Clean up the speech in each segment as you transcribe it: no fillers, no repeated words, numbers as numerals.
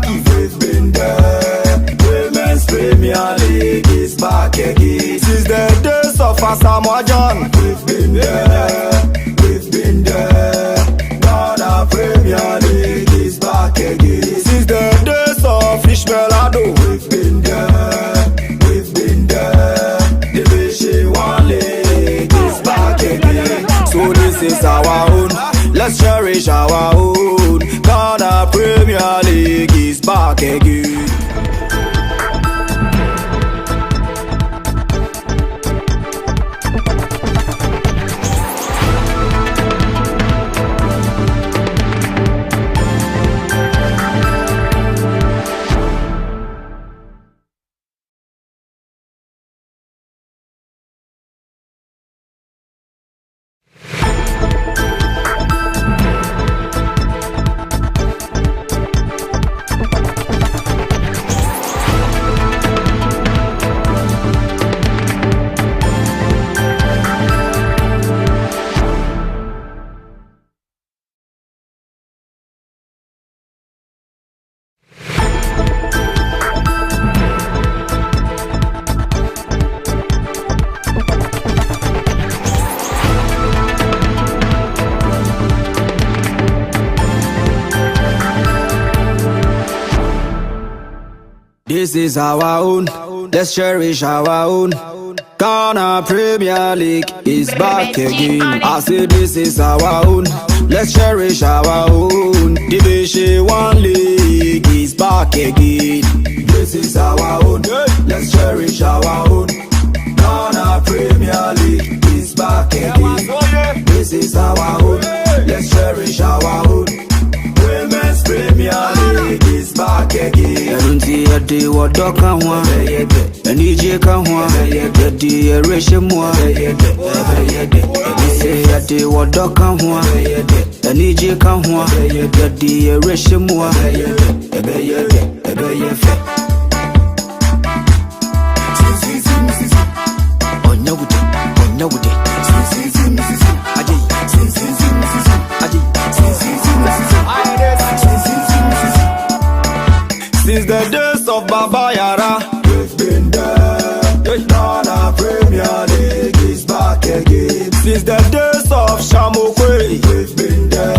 Saki. We've been there. Women's Premier League is back again. Since the days of Asamoah John. We've been there. We've been there. Ghana Premier League is back again. Since the days of Ishmael Ado. We've been there. We've been there. Division 1 League is back again. So this is our own. Let's cherish our own. Ghana Premier League is back again. This is our own, let's cherish our own. Ghana Premier League is back again. I say this is our own, let's cherish our own. Division 1 League is back again. This is our own, let's cherish our own. Ghana Premier League is back again. This is our own, let's cherish our own. Women's Premier League is back again. I don't see what dog can want. And EJ can want. The ratio more. Say I do what dog can want. And EJ can want. The ratio more. Since the days of Baba Yara, we've been there. Ghana Premier League is back again. Since the days of Shamokwe, we've been there.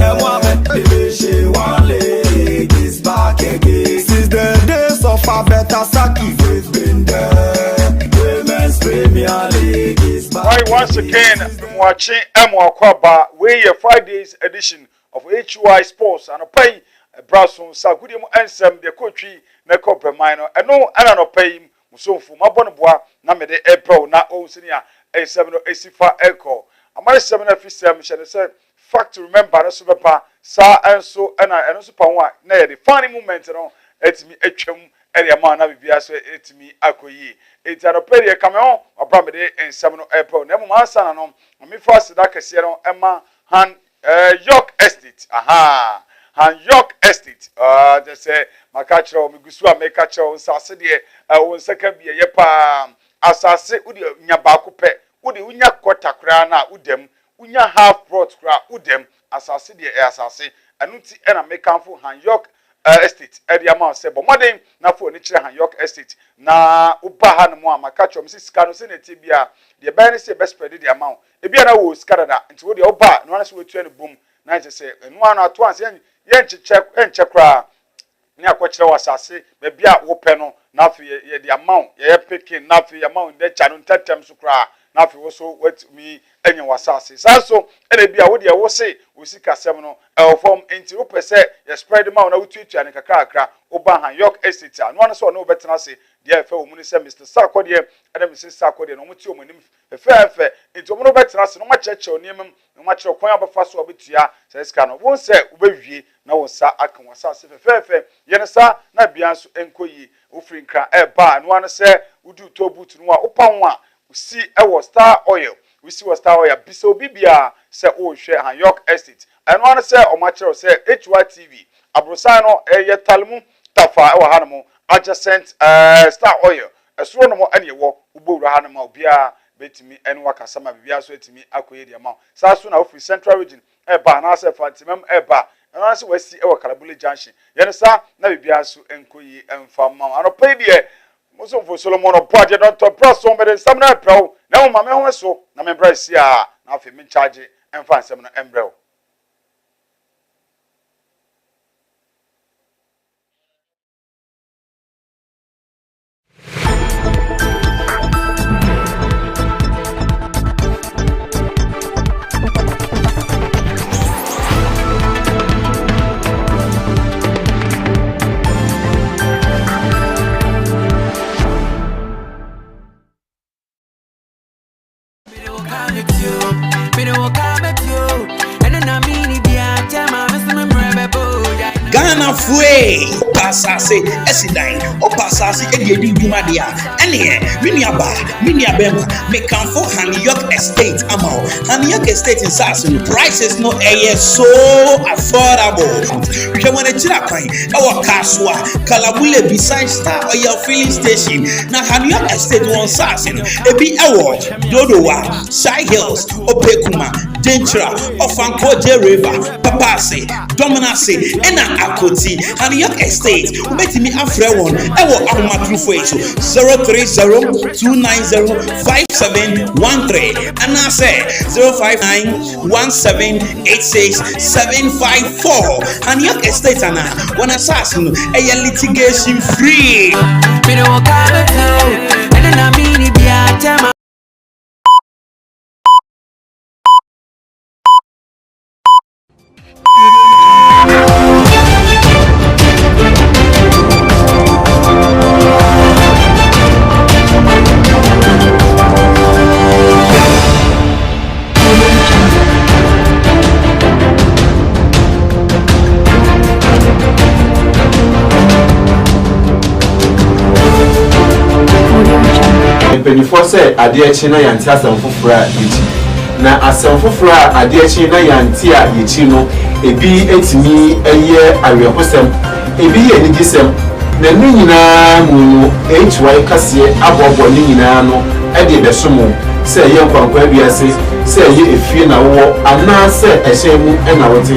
Division 1 League is back again. Since the days of Abeta Saki, we've been there. Women's Premier League is back. Right, once again, watching Emwa Kwaba, we a Friday's edition of HUI Sports and a pay. Brasun Sagudium Ansem, the country, Necope Minor, and no, I don't pay him, Musofu, Mabonbois, Namede April, not own senior, A7 or AC4 Echo. A my 7 FCM shall say, fact to remember, a super Sa and so, and I also Pawa, nay, the funny moment, et me a chum, and a man, Abias, et me Akoye. It's a pedia cameo, or Bramede, and 7 April, never my son, and me first, that Casino, Emma, Han, Yorke Estate, aha. And Yorke Estate, just say, my catcher, Migusua, make catcher on Saturday, on second beer, yepa, as I say, Udi Yabakupe, Udi Unya Kota Krana, Udem, Unya half brought cra, Udem, as I say, as I say, and Uti and I make for Han Yorke Estate, Eddie Amount, say, but modern, now for nature Han Yorke Estate, na Ubahan Moa, my catcher, Mrs. Carlos in the Tibia, the banner say best spread the amount. If you know, Canada, into the Oba, no one will turn the boom, nice to say, and one at once, yen check and check ra near Quacher was assay, maybe a whoopeno, nothing the amount, ye picking, nothing amount, the channel 10 times to cry, nothing also wet me, and you was assay. So, and it be a woody, I will say, we see Casemino, our form into upper say, you spread the amount of Twitter and a cracker, Obahan, Yorke Estate, and one saw no better than say, dear fellow Minister Mr. Sarkodie, and Mrs. Sarkodie, and Mutu, a fair, into no better than no much church or near him, no much of Quamba Faso Bitia, says Cano, won't say, we no sa aka wasa se fefefe yene sa na bianso enkoyi ofrin kra eba no an se udu to boot no a opanwa usi e Star Oil we see Star Oil biso bibia se o hwe Han Yorke Estate eno an se o ma kire se HYTV abrosano eye talmu tafa e hanamo adjacent Star Oil esuro no mo ane wo ubowura hanama obia betimi eno wakasama bibia so etimi akoye dia ma sa so na ofri Central Region eba na se fatimem eba and I say we see our Kalabuli Junction. Yensa na bibia so enkoyi emfama anopai de Moso for Solomon Obodie Dontoh Brasso me nsam na prawo na mo mame ho so na me bra si a na afi me charge emfa nsam na embrel. Ghana fue pasase esidai o pasase ededi dumadia ene minia bema me kan for Yorke estate amao Yorke estate in Sasin prices no so affordable we want to chira kwan our kaswa kalabule beside Star Oil filling station na Yorke estate won Sasin ebi ewo dodowa Shy Hills Opekuma Dentra Ofanko River Papase Dominase ena Akoti Yorke estate ubetimi afre won ewo ahomatru fo eso 030-290-5713 and I say 059-1786-754 Yorke estate ana when assassin litigation free. Before say adeɛ kyi na yɛnte asɛm foforɔ a yɛkyi na asɛm foforɔ a adeɛ kyi na yɛnte a yɛkyi no ebi etimi ɛyɛ awerɛhosɛm ebi yɛ anigyesɛm na ne nyinaa mu no HY kaseɛ abɔbɔ ne nyinaa no ɛde bɛsomo sɛ ɛyɛ nkwankwa abiase sɛ ɛyɛ efie na wɔ anaasɛ ɛhyɛn mu ɛna wɔte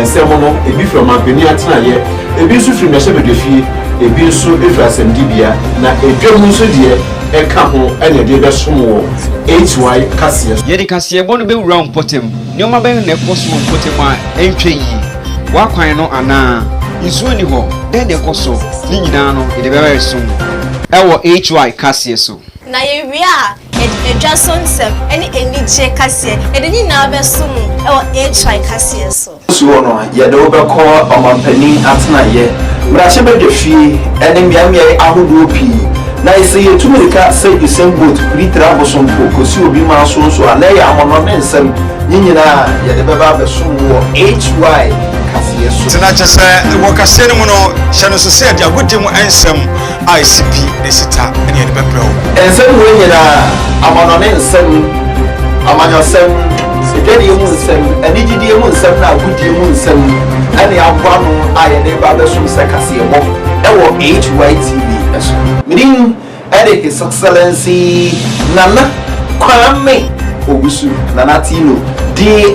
nsɛm no ebi firi ɔmampanin atenaeɛ ebi nso firi mmɛhyɛ badwafie ebi nso efiri asɛmdibea na edwam nso deɛ eka ho ene de besomo HY kaseɛ ye de kaseɛ bɔ no be wura mpotem ne ɔma bɛn na ɛkɔ so mpotem a ɛntwe yi wa kwan no ana nsuo ni hɔ den de ɛkɔ so ne nyinaa no de bɛbɛ so ɛwɔ HY kaseɛ so na ye wi a edwa so nsɛm ɛne enigye kaseɛ ɛde nyinaa bɛso mu ɛwɔ HY kaseɛ so suo no ye de wobɛkɔ ɔmampanin atenaeɛ mmarahyɛ badwafie ɛne mmeammea ahodoɔ pii na ise ye tumirika say isem boat ritra bosom kosi obi ma so so ana ya amono ne nsem nyinyina ye de beba besom wo HY kaseɛ so tena kyese wo kaseɛ no mu no hye no so sɛ de agodi mu ensem ICP ne sita ne ye de bebrɛ wo ensem wo nyina amono ne nsem amanyosem edwadi mu nsem anigidi mu nsem na agodi mu nsem ane aboa no aye de ba besom sɛ kaseɛ bɔ ɛwɔ HY TV meaning His Excellency Nana Kwame Obusu Nanatino the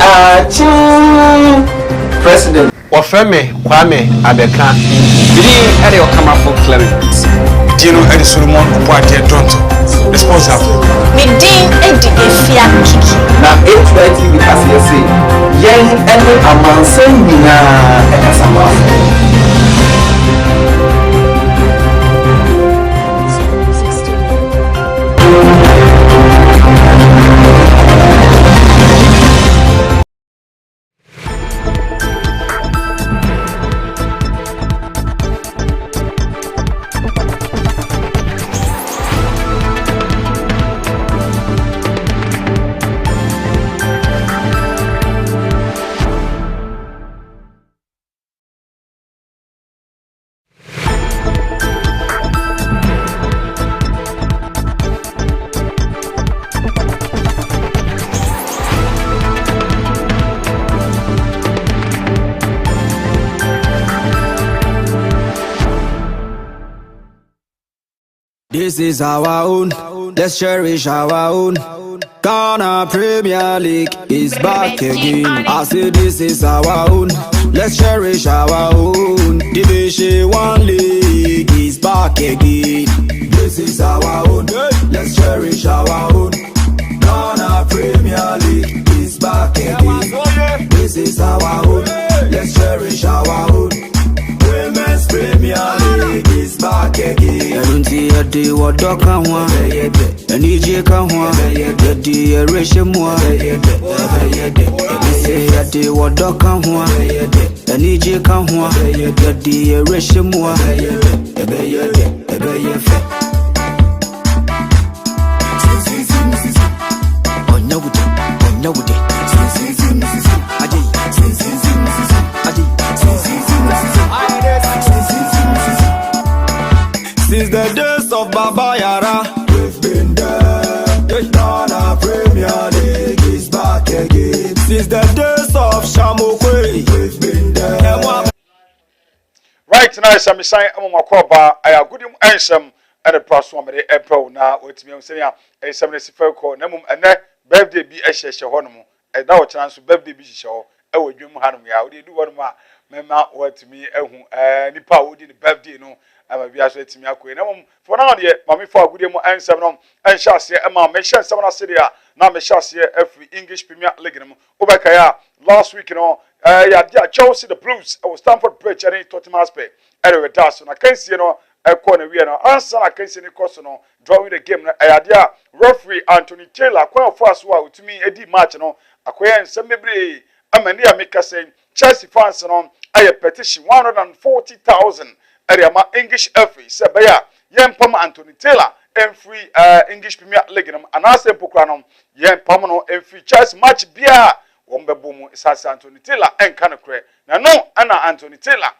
President Ofeme Kwame Abeka biri ɛde ɔkama for Clement Dino Edi Solomon Obodie Dontoh responsible medin edi efia kiki na HY TV kaseɛ se yen ene amansan nyinaa ɛkasama This is our own, let's cherish our own. Ghana Premier League is back again. I say this is our own. Let's cherish our own. Division 1 League is back again. This is our own. Let's cherish our own. Ghana Premier League is back again. This is our own. Let's cherish our own. Women's Premier League is back again. Unti ade wodoka ho. Anije ka ho. Ade ereshe mo. Say ade wodoka ho. Anije ka ho. Ade ereshe mo. Ebe fe. Since the days of Baba Yara, we've been there. Ghana Premier League is back again. Since the days of Shamokwe, we've been there. Right now, I'm saying I'm on my I have good answer and the price one the April now. Wait me, I'm saying a 74 call. Namum and birthday be a share honum. And now chance to birthday be show. I will do Hanum. I do one more. Mema what me nipa wo di birthday no ama bia so etimi akoe na mom for now de mame for agudie mo ansem no en shase e ma me shase na se dia na me shase every English Premier League no obeka ya last week no ya dia Chelsea the Blues I was Stamford Bridge and Tottenham Hotspur anyway that's so na kansie no e ko na wie no answer na kansie ni course no drawing the game no ya dia referee Anthony Taylor kwa for so a utumi edi match no akoya nsem mebre amani ameka say Chelsea fans no a petition 140,000 area ma English FA say baya yempam Anthony Taylor and free English Premier League no anase pokra no yempam no and free Chelsea match bia wombebo mu isasa Anthony Taylor enka no kre na no ana Anthony Taylor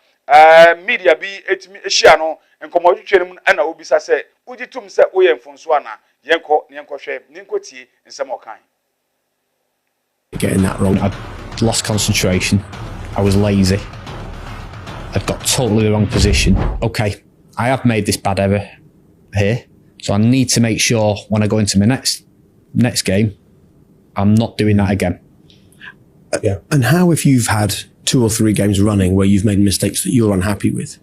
media bi etimi ehia no enkomo twetwe mu ana obisa say ugitum say oyemfonso ana yenko hwe ninkotie nsem okan. Getting that wrong. I lost concentration. I was lazy. I'd got totally the wrong position. Okay, I have made this bad error here, so I need to make sure when I go into my next game, I'm not doing that again. Yeah. And how, if you've had 2 or 3 games running where you've made mistakes that you're unhappy with,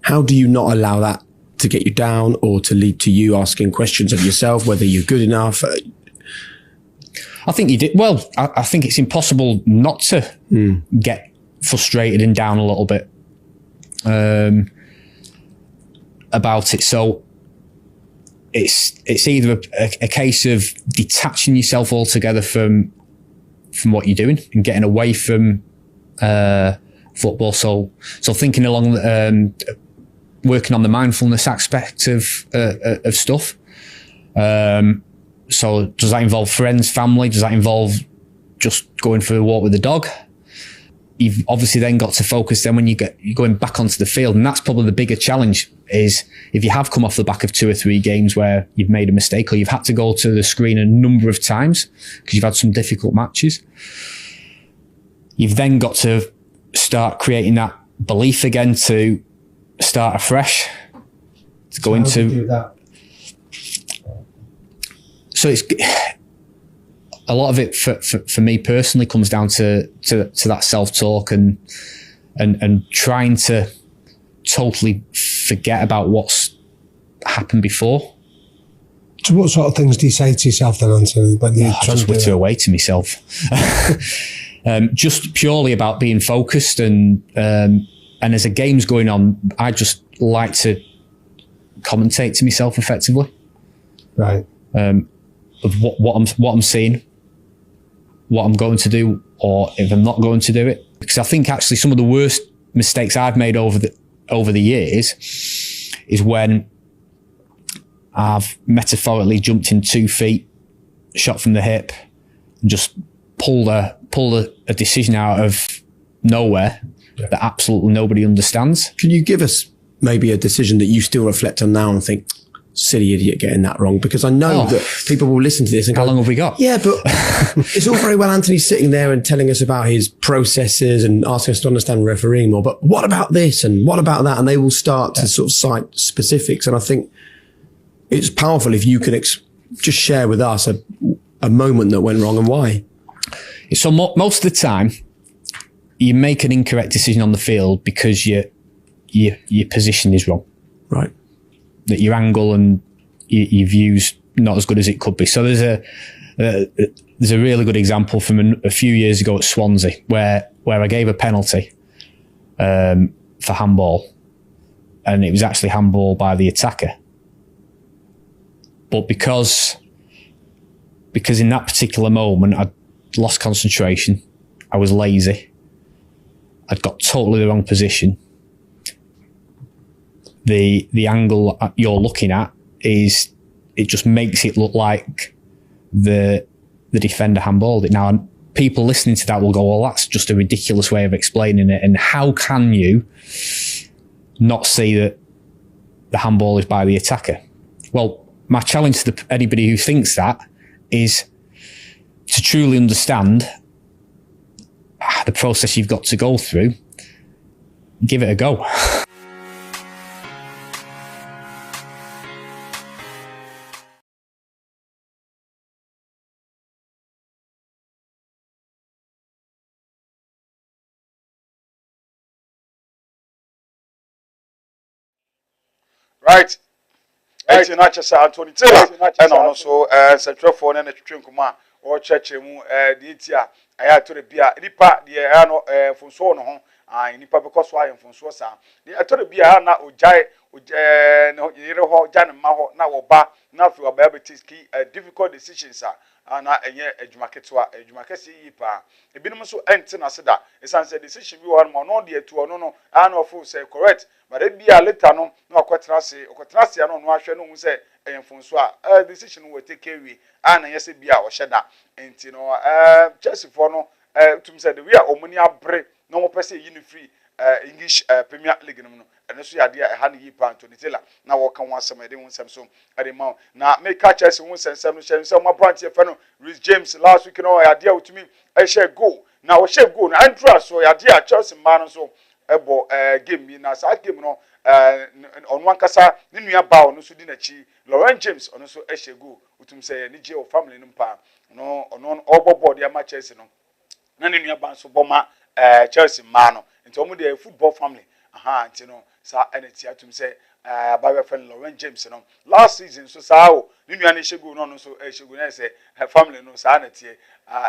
how do you not allow that to get you down or to lead to you asking questions of yourself, whether you're good enough? I think you did. Well, I think it's impossible not to get frustrated and down a little bit about it. So it's either a case of detaching yourself altogether from what you're doing and getting away from football. So thinking along, working on the mindfulness aspect of stuff. So does that involve friends, family? Does that involve just going for a walk with the dog? You've obviously then got to focus then when you're going back onto the field. And that's probably the bigger challenge is if you have come off the back of 2 or 3 games where you've made a mistake or you've had to go to the screen a number of times because you've had some difficult matches. You've then got to start creating that belief again to start afresh, to go into... do that? So it's a lot of it for me personally comes down to that self-talk and trying to totally forget about what's happened before. So what sort of things do you say to yourself then, Anthony? When you just witter away to myself. Just purely about being focused and as a game's going on, I just like to commentate to myself effectively. Right. Of what I'm seeing, what I'm going to do, or if I'm not going to do it. Because I think actually some of the worst mistakes I've made over the years is when I've metaphorically jumped in 2 feet, shot from the hip, and just pulled a decision out of nowhere that absolutely nobody understands. Can you give us maybe a decision that you still reflect on now and think, silly idiot getting that wrong? Because I know that people will listen to this and how long have we got? Yeah, but it's all very well Anthony sitting there and telling us about his processes and asking us to understand refereeing more, but what about this and what about that? And they will start to sort of cite specifics. And I think it's powerful if you can just share with us a moment that went wrong and why? So most of the time, you make an incorrect decision on the field because your position is wrong. Right. That your angle and your view's not as good as it could be. So there's a really good example from a few years ago at Swansea where I gave a penalty for handball, and it was actually handball by the attacker. But because in that particular moment I'd lost concentration, I was lazy, I'd got totally the wrong position. The angle you're looking at is, it just makes it look like the defender handballed it. Now, people listening to that will go, well, that's just a ridiculous way of explaining it. And how can you not see that the handball is by the attacker? Well, my challenge to anybody who thinks that is to truly understand the process you've got to go through. Give it a go. Right. Right, not just Anthony Taylor, and also Central Phone and a Trinkuma or Church the Itia. I had to be a Nipa, the Ano from Sono, Nipa because why am from Sosa. The Attorney be a na Ujai, no, Jan and Maho, now or Ba, now for a baby key, difficult decisions, and a year a Jumaketwa, a Jumakesi Ipa. A bit so empty, I said that. It's answer decision we want more, no dear to or no, I know fool say correct. But it be a letter no quatrasi or quatrasi no no say and Fonsoa decision will take care we and yes be our shedda and just for no to say we are omonia break no more per se free English Premier League and this idea I had you pan to the Taylor now walk on one some I didn't some so at the mount now make catches and once and some my branch fellow Rhys James last week idea to me I share go now share go and trust so idea Chelsea man so ebo game bi na sa game no on one kasa ne nua ba no so di na chi Lauren James ono so ehegu utum say ni je o family no pa no ono obobo de ma Chelsea no na ne nua ba so boma Chelsea ma no nti omo de football family nti no sa eneti atum say abawe friend Lauren James no last season so sa o ne nua ne ehegu no so ehegu na say family no sa na tie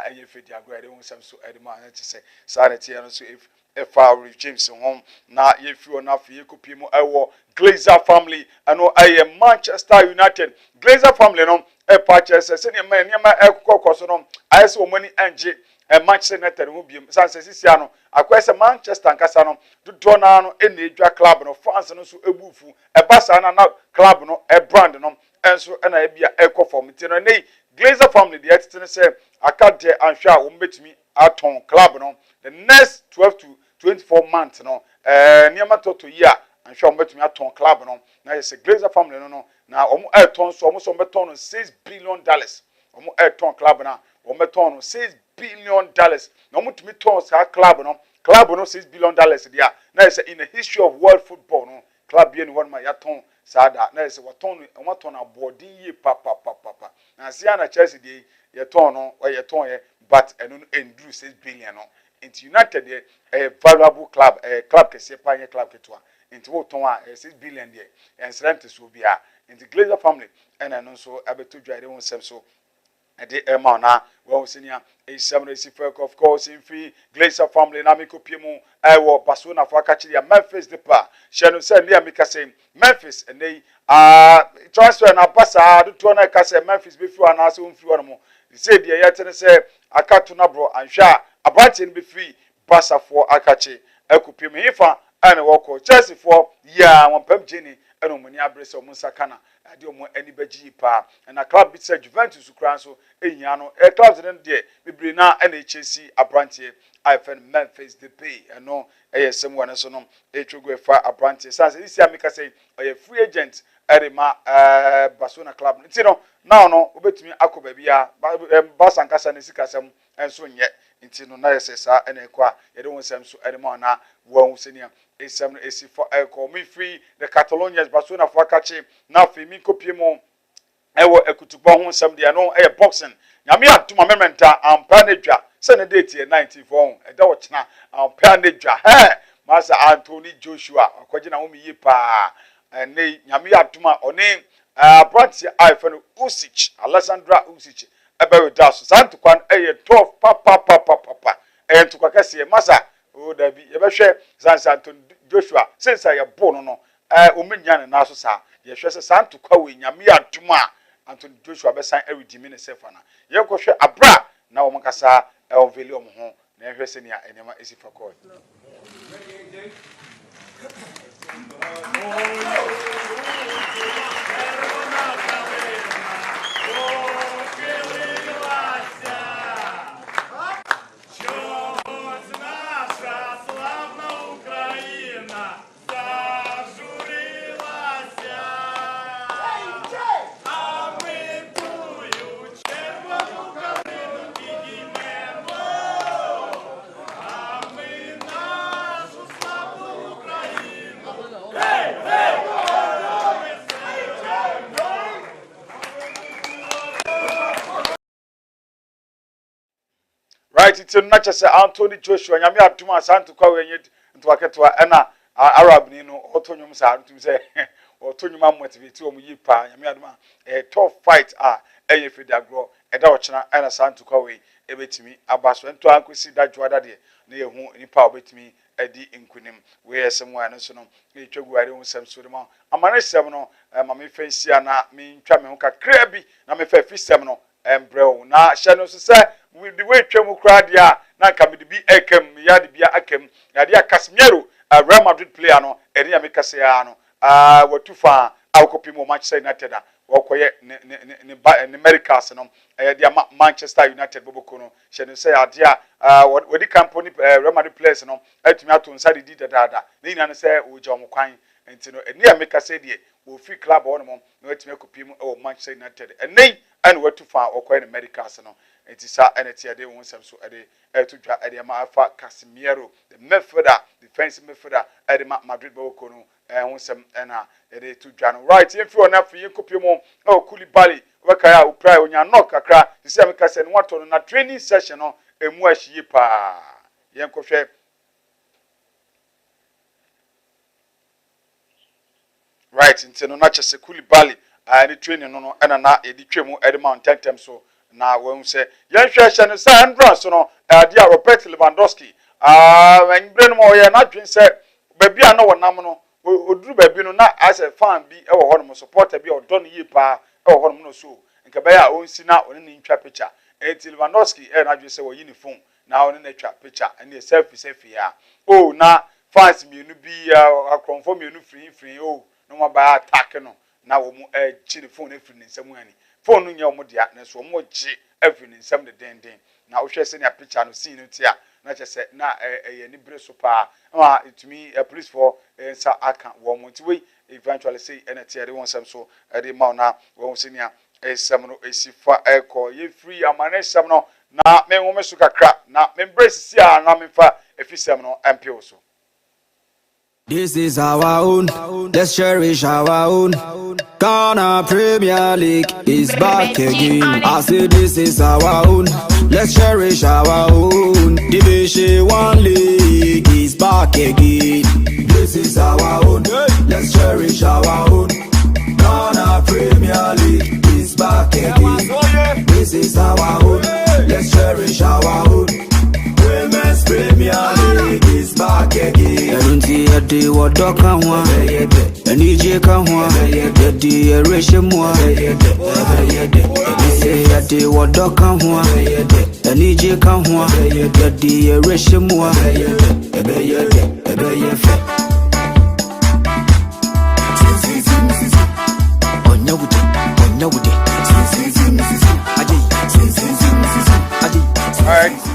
enye fedi agro de won sam so edema na ti say sa na tie no so if Rhys James home na ye fi on afi ye kopi mu ewo Glazer family ano aye Manchester United Glazer family no purchase se ne ma ekokoso no aye se omani anje Manchester United ho biem sanse sisia no akwese Manchester nkasa no dodo na no ene edwa club no fans no so ebufu basa na club no brand no enso na e bia ekofom ti no nei Glazer family de etene se akade anhwa wo mbetumi aton club no the next 12 to 24 months no niama toto year and sure betumi aton club no na yes Glazer family no na omo aton so omo so beton $6 billion omo aton club na omo beton $6 billion na omo tumi ton sa club no $6 billion dia na yes in the history of world football no club bi any one ma yaton sada na yes waton omo ton abodi ye pa na sia na Chelsea dey yeton no or yeton ye but eno endru $6 billion no into United a valuable club club ke se pa club ke toa into wo ton $6 billion there and rent so bia into Glazer family and no so abeto dware won sem so e de ema na wo senior a 7 of course in free Glazer family na me kopie mu wo Barcelona for akachiri ya Memphis Depay shenu se ne amika say Memphis and they transfer na pasa do to na ka say Memphis be free na so free one mo say de yetene say akato na bro anhwa Abrante be free Barca for Akachi Ekupi me ifa and woko Chelsea for ya one pem Jenny and omani abrese omunsakana ade omo ani baji pa and a club bit Juventus ukran so ehia no clubs den de bibiri na na Chelsea Abrante ifen Memphis Depay and no sem one so no etwogo fa Abrante sans this year make say a free agent erema Barcelona club nti no now no obetumi akoba bia Barca nkasa ne sikasem enso nye nti no na yesesa ene kwa yede won sem so erema na won senia esem esi for call me free the Catalonians Barcelona for akachi na fi mi kopie mo ewo ekutugbo ho sem de no boxing nyame atom amementa ampa na dwa se ne date 94 eda wo chena ampa na dwa Master Anthony Joshua akwagina wo mi pa ne nyame atom a one Brati Ifan Usich, Alessandra Usich, ebe das Santukwan eye 12 papa and to kwakase masa o da bi ye behwe Santon Joshua since I born no omenyan na so sa ye hwe se Santukwa we nyame aduma Anton Joshua be san ewidimi ne sefana ye kohwe abra na wo mkasa o veli om ho na hwe se nia enema esifakọ Right, it's not just Anthony Joshua, Yami Atuma Santukwa wenye ntwaketwa ena Arab ni no otonyum sa ntum say otonyum motivate omu yipa Yami Aduma tough fight eye fidagro eda ochena ena Santukwa we ebetimi abaso ento ankosi dadwada de na yehu nipa obetimi edi nkunim we yesem wa no so no etwagu are hu sem so de ma amane sem no ma me fansia na me ntwa me hu kakra bi na me fa fisem no embrel na hye no so say with the way twemu kradia na kamidi bi ekem ya de bia akem ya de Casemiro Real Madrid player no eri ya mekase ya no watufa awkopimo Manchester United wakoye ne Americas no de Manchester United boboko no hye no say adia wodi company Real Madrid players no atumi ato nsa de dada na ina no say oja omkwan enti no eni ya mekase de wo free club won mo na atumi akopimo Manchester United enei and watufa wakoye ne Americas no enti sa eneti ade won sem so ade to dwa ade ma afa Casemiro the midfielder defensive midfielder ade Madrid boko no won sem na ade to dwa no right if you na fi kopimo Koulibaly wakaya uprai onya knock kakra disi ameka se no wato no na training session no emu ahie pa yenkohwe right ntino na chese Koulibaly ani training no na edi twemu ade mountain tem so na won se yenhwehwe no Sandra so no dia Robert Lewandowski enbre no mo ye na dwen se babia na wonam no oduru babi no na as a fan bi e wo ho no supporter bi odo no yi pa e wo ho no so nke ba ya onsi na oni ni ntwa picture Lewandowski na dwen se wo yi ni phone na oni na twa picture and selfie ya na fans mi nu bi akronfo mi nu free no mo ba attack no na wo mu chi ni phone free ni nsam ani phone nya omo dia na so omo gi every nsam de den na wo hwe se ne picture no scene no tia na chese na ye ni bre so pa ma itumi police for sa aka wo mo nti we eventually say na tia de won sam so de ma na wo se nia esam no esifa eko ye free amane sam no na me wo me so kakra na me embrace si a na me fa efisam no empio so. This is our own, let's cherish our own. Ghana Premier League is back again. I say this is our own, let's cherish our own. Division 1 League is back again. This is our own, let's cherish our own. Ghana Premier League is back again. This is our own, let's cherish our own. Women's Premier League is back again. Erunti ade wodoka ho anije ka ho ade ereshemu ade ade wodoka ho anije ka ho ade ereshemu ebe fe onyawude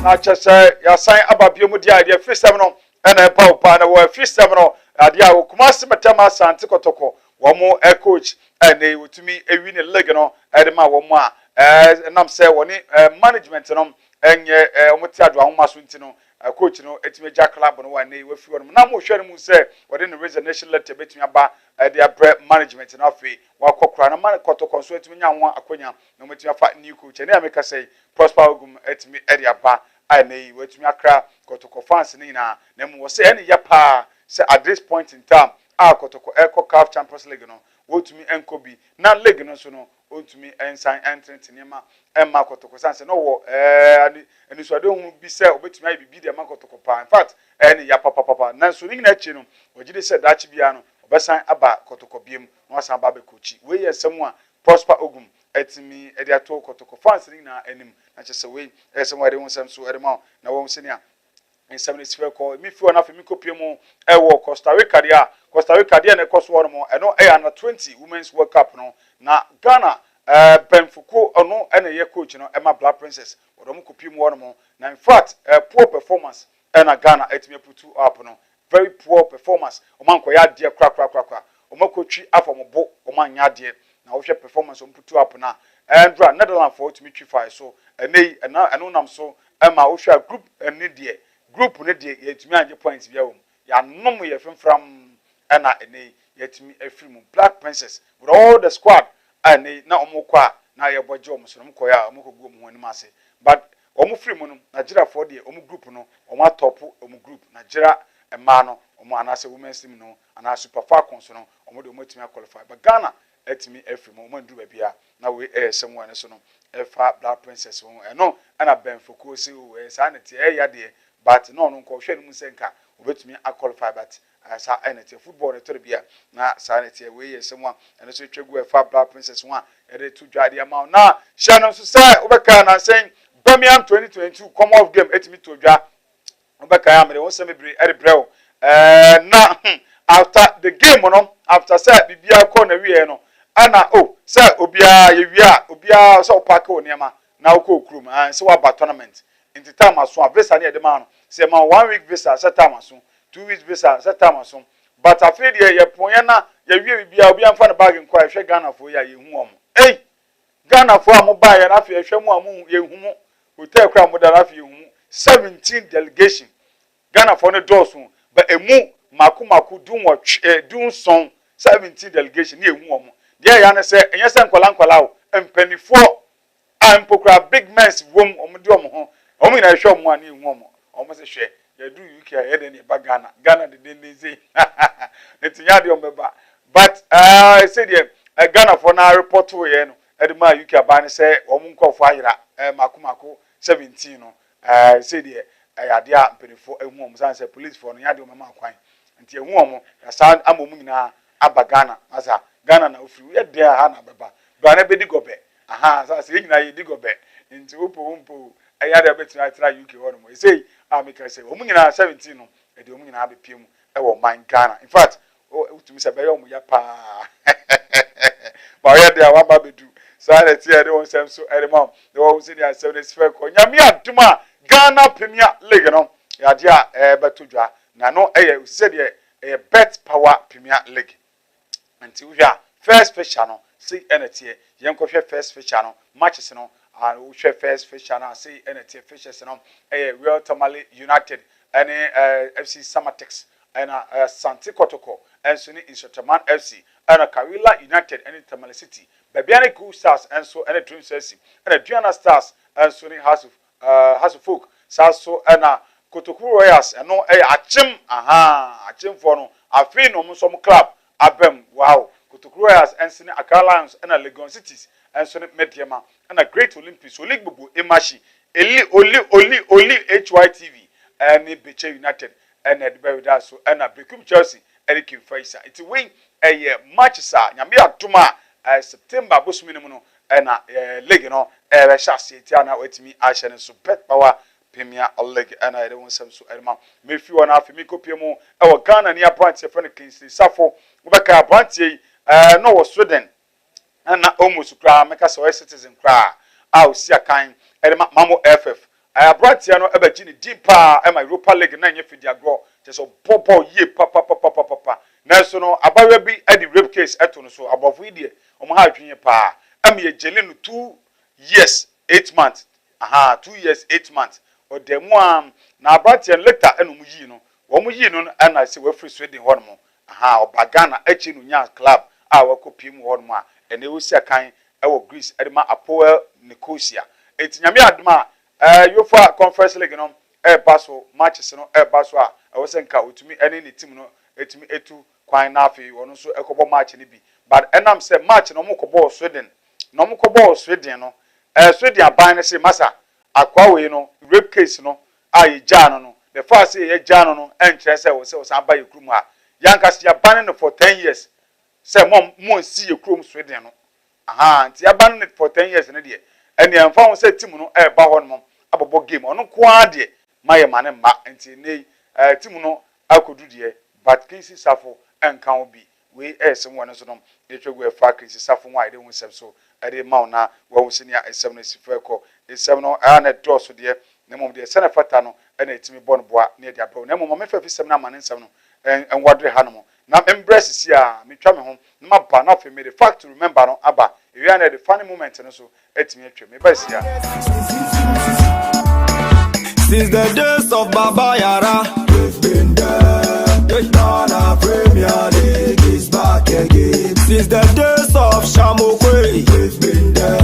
na chese ya sign ababio mu dia de fisem no na pa pa na wo fisem no dia wo kuma semetama sante kotoko wo mo coach na wotumi ewi ne leg no de ma wo mo nam se woni management no enye omoti ado ahoma so ntino coach no etime ja club no wan we fi no na mo hwe no mu say within the resignation letter betime aba their management na afi wa kokora na man kotoko so etime nya ho akonya na mo etime afa new coach na make say prosper ogum etime e dia ba ai na we etime akra kotoko fans ni na mo say any ya pa say at this point in time kotoko Eco CAF Champions League no wotumi enko bi na league no so no wotumi ensan entrant niema emma kotoko sanse no wo ani so ade hu bi say obetumi ayi bi de makotoko pa in fact any ya papa na so ni na chi no ogide say dachi bia no obesan aba kotoko biem no asan ba be kochi we yesem a prosper ogum etimi e de ato kotoko fans ni na anim na chese we esem wa de hu sem so e de ma na wo se ni a in 70 call me fi na fe mi kopie mu e wo Costa Rica dia na ekoso wo no e no e under 20 women's world cup no na Ghana Benfuku ono e na ye coach no e ma Black Princess wo mo kopie mu wo no na in fact poor performance e na Ghana etime putu up no very poor performance o man ko ya de kra o makotwi afombo o man nya de na wo hwe performance o putu up na Andra Netherlands for to me twi so enei eno nam so e ma wo hwe group eni de group ne de yetumi anje points bia wo ya nom ye femfram na ene yetumi afiri mu Black Princess with all the squad ene na omukwa na ye boje omuso no mkoya omukogu omu ani mase but omu free mu no Nigeria for de omu group no omu atop omu group Nigeria ema no omu anase women's team no ana super falcons no omu de omu timi qualify but Ghana etimi afiri mu omu ndu bia na we esem wane so no efa Black Princess wo eno ana Benfuku si we sa na ti ya de but no nko hwe no senka obetumi qualify but sa NT football ne tori bia na sa NT we yesem a eno so twegu fa Black Princess one e de to dwade ama na hye no so say obeka na sen Birmingham 2022 come off game etimi to dwa obeka ya mere won se mebre e brew na after the game no after say bibia ko na wie no ana say obia ye wi obia so pack o niam na wo ko se wa ba tournament into time aso visa na de ma no say ma 1 week visa set time aso 2 weeks visa set time aso but afre de ye ponya na ye wie bibia obi amfa na bag nkwa hwe Ghana fo ya ye hu om Ghana fo am ba ya na fe hwe mu am ye hu mu hotel kra mu da na fe hu 17 delegation Ghana fo ne dosu ba emu maku dun son 17 delegation ye hu om de ya na se enye se nkwala o empanifo ampokra big mess wom omde ho omo ina hwe omo ani hu omo se hwe ya du UK ya de ne ba Ghana de neze etinya de ombeba but say there Ghana for na report we no e ma UK aba ne se omo nkofo ayira maku 17 no say there ya de a mpanifo ehu omo san se police for no ya de omo ma kwan nti ehu omo ya san amomu nyina aba asa Ghana na ofiri we de ha na beba Ghana be di gobe so say nyina ye di gobe nti umpo aya de betina tra UK wono mo say make say omu nyina 17 no e de omu nyina abepiem e wo man Ghana in fact utumi say be yo mu ya pa ba ya de awa ba bedu so na tie de won sem so e de mom de wo say dia 74 ko nyame aduma Ghana Premier League no ya de a betodwa na no e say de bet power Premier League nti wo hwa first feature no see NTA yenko hwe first feature no matches no we share first feature na see NTA features no Real Tamale United and FC Samatex and Santi Kotoko and Suni Insotaman FC and Kawila United and Tamale City Babiani Cool Stars and so and Dream Chelsea and Diana Stars and Suni House of Folk so and Kotoku Royals and no achim for no afi no so club abem wow Kotoku Royals and Suni Accra Lions and Legon Cities and Suni Mediama and a great Olympics so league bubu emashi only HYTV and Beche United and Edinburgh that so and a Bekum Chelsea and Kim Faisa it's win a match sa nyame atuma September bosumini no and league no chassis tiana wetimi ahye so bet power Premier League and I don't want some so elma me fi wona afi mi kopiemu e wo Ghana ni branch e fene Kingsley Safo ubeka branch no was Sweden and na almost kra meka so citizen kra a osia kan e mamo FF branch no e ba gini deeper e my Europa League na nye fidi agro je so bobo ye papa na so no abawe bi e di rape case eto no so abofo idie o mo ha adwenye pa am ye jeli no 2 years 8 months 2 years 8 months o demu am na abrante later enu mu yi no wo mu yi no na se we free Sweden ho no aha obagana echi no nya club a wakopim ho no a ene wo sia kan ewo Greece edema Apoel Nicosia etinyame adoma UEFA Conference League no baso matches no baso a ewo se nka otumi ene ne team no etumi etu kwan na afi wono so ekobo match ni bi but enam se match no mokobo Sweden no mokobo Sweden no Sweden aban ne se masa akwawe no rape case no aye jano no the first say ye jano no enkyere se wo se wo san ba ye krum ha yankas ya ban no for 10 years say mom see ye krum Sweden no aha nti ya ban no for 10 years ne de ene emfa wo se team no ba ho no abobo game ono ko ade maye mane ma nti ne team no akodu de but kinsi safo enka obi we esem won so no de twegu fa kinsi safo wa ide hu sem so ade ma na wo hu senia esem no sifo ko esem no ana doso de na mom de sene fata no ana etimi bon boa na de abaw na mom me fa fi sem na mane nsem no en wadre ha no na embrace si a me twa me ho na ma ba na fe me the fact to remember no aba e wi ana the funny moment no so etimi atwa me ba si a since the days of Baba Yara we've been there. Ghana Premier League is back again. Since the days of Shamokwe, we've been there.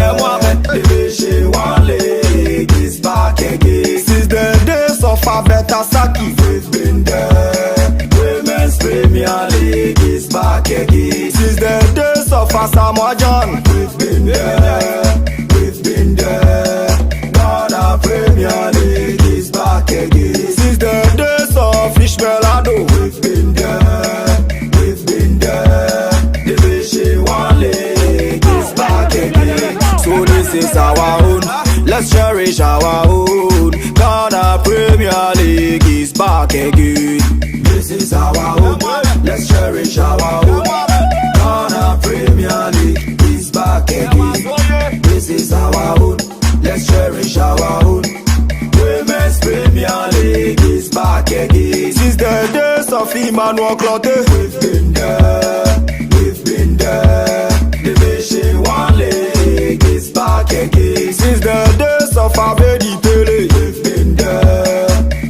Division 1 League is back again. Since the days of Abetasaki, we've been there. Women's Premier League is back again. Since the days of Asamoah John, we've been there. We've been there. Ghana Premier League is back again. Since the days of Ishmaelado, we've been there. We've been there. Division 1 League is back again. So this is our own. Let's cherish our own. Ghana Premier League is back again. This is our own. Let's cherish our own. Ghana Premier League is back again. This is our own. Let's cherish our own. Women's Premier League is back again. Since the days of Emmanuel Clote, we've been there. We've been there. Division 1 League is back again. Since the days of Obodie Dontoh, we've been there.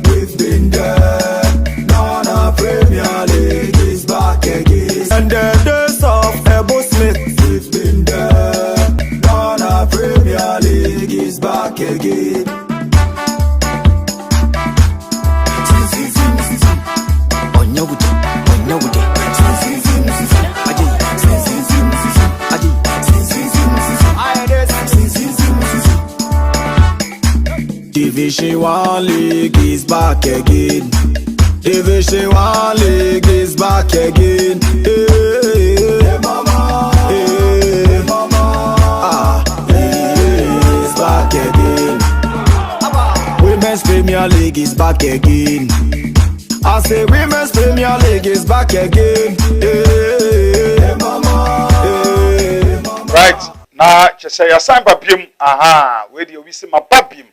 We've been there. Ghana Premier League is back again. And the days of Ebo Smith, we've been there. Ghana Premier League is back again. Division 1 League is back again. Division 1 League is back again. Hey, mama. Hey, mama. It's back again. Women's Premier League is back again. I say Women's Premier League is back again. Hey, mama. Hey, mama. Right na chese ya san babiem aha we dey wisi ma babiem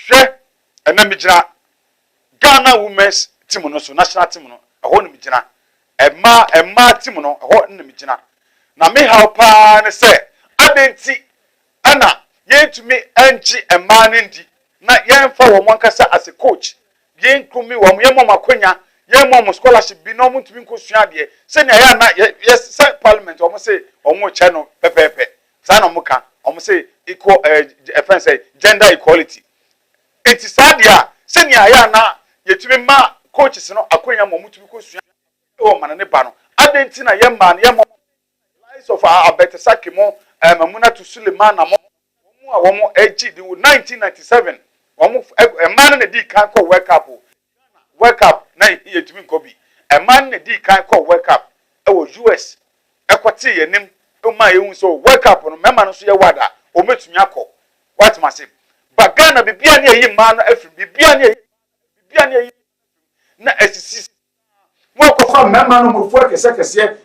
hwe ena mi gina Ghana Women's team no so national team no eho no mi gina ema team no eho no mi gina na me help ne se adenti ana yentumi enji ema ne ndi na yenfa wo monkasa as a coach yenkumi wo yemom akonya yemom scholarship bi no mutumi nkosua de se ne ya na yes parliament wo say wo che no pepepe sana muka omo say equal friends say gender equality it is sad ya senior ya na yetumi ma coaches no akonya mo mutumi kosua o mana ne ba no adenti na yemma na yemma lies of Abetasaki mo Mamuna to Suleiman na mo wo ag di 1997 wo man na di kan ko work up na yetumi nkobi man na di kan ko work up e wo US ekwati yenim o ma ehun so work up no mema no so ye wada o metumi akọ what must say bagana bibia na eyi ma no afiri bibia na eyi na asisi mo ko fa mema no mo fo kese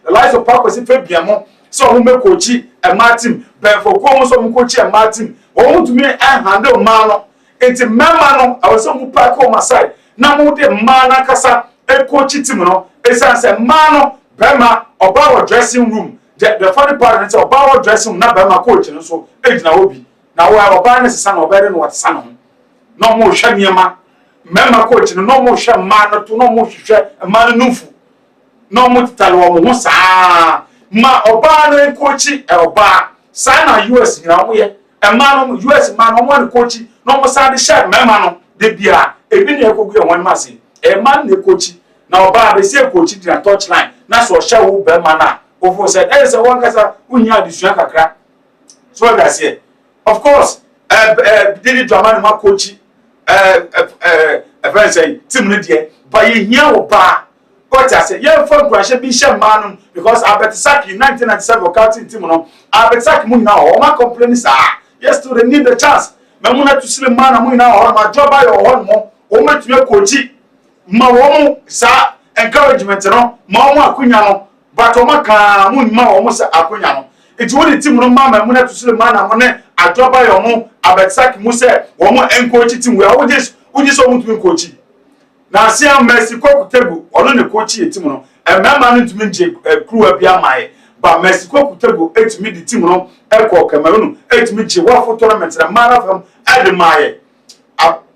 the lies of power si fe biamo so o me coachi e ma team ben for ko mo so mo coachi e ma team o mo tumi handle ma no enti mema no awoso mo pack o ma side na mo de ma na kasa e coachi team no e say ma no bema oba dressing room the funny part is about dressing na bema coach no so age na obi na wo oba na sesa na oba re no what sana ho no mo hwe niema mema coach no mo hwe ma no to no mo hwe ma no nufu no mo titale wo mo saa ma oba no coach oba saa na US nyina mo ye ma no US ma no mo coach no mo saa de share mema no de bia ebi na ekogu e won ma se ma na coach na oba be se coach di na touchline na so hye wo be ma na ofo said say one kasa unya adisua kakra so that's it of course did drama ma coach friend say team no de but ye hia wo ba what I say ye for grashe bi hye man because Abetsaki 1997 counting team no Abetsaki mu na o ma complain sa yes to they need the chance memuna to slim man mu na o ma job by o mo o metue coach ma wo mu sa encouragement no ma wo akunya no but o ma ka mu ma wo mu sa akunya no it would team no ma memuna to slim man na mo ne ajoba yo mo Abetsaki mu se wo mo encourage team we wo just so mu to coach na sia Messi Kwakutegu ono ne coach e team no emema no tumi nje crew abia mai ba Messi Kwakutegu etumi di team no eko Cameroon etumi je wa for tournament na marathon ademaye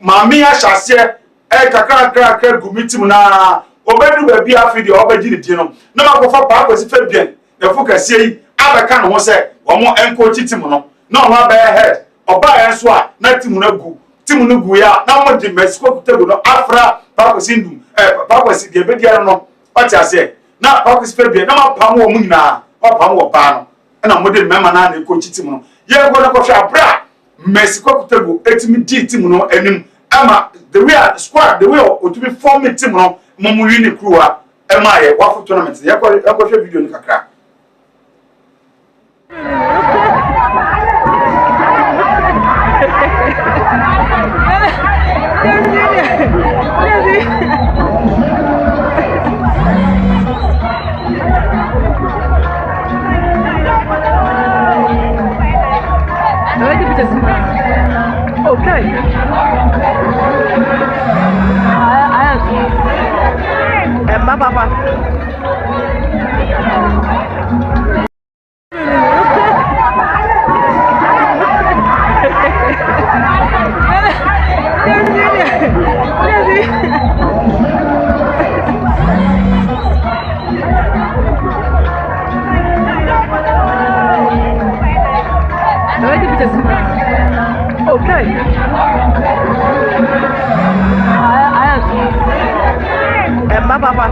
maami ya hyase kakra gumi team na obedu ba bia afidi obeji di no na makofa pa kwesi Fabian na focus yi abeka no ho se wo mo encoach team no na o ba head oba ya so a na team no gu ya na mo di Messi Kwakutegu no afra Pakwesi ndum Pakwesi de bedia no ase na Pakwesi Fabian na mapam wo mu nyina mapam wo pa no na mo de mema na na coach team no ye go na kofia bra Messi Kwakutegu etimi di team no anim ama the way squad the way otumi form team no mo mu win crew a ema ye wa for tournament ye ko video ni kakra Okay. Papa. Okay. Papa.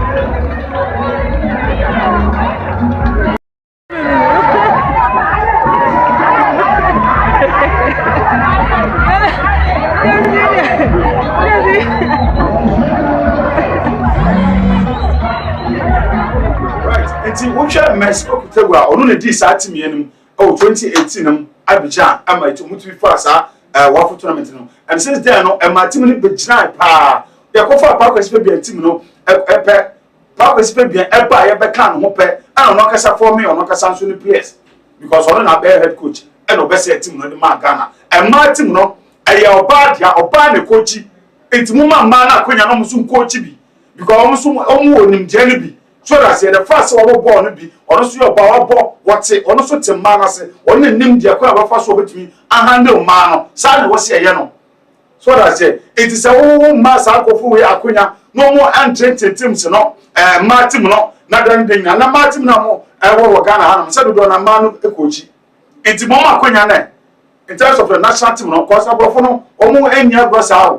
Right, enti wo hwe Messi Kwakutegu a ono ne di sa team yenum 2018 nam Abidjan ama ito mutu fa sa wafu tournament no and since then no ma team ni begina pa ya ko fa Pakwesi Fabian team no Pakwesi Fabian eba ya beka no ho pe ana no kasa for me ono kasa nso ni players because ono na be head coach and obe say team no de ma Ghana ma team no ya oba ne coach enti mu ma na akonya no musu coach bi because omu onim jeni bi so that say the first one ball no bi ono so your ball what ono so te man ase ono nim dia kwa ba fa so betimi handle man no sa na wo se ye no so that say it is a ma sa kofu we akonya no mo entre teams no ma team no na dan den na ma team na mo wo Ghana ha no se do na ma no ekochi enti mo akonya na in terms of the national team no cause abrofo no omo enya bro sa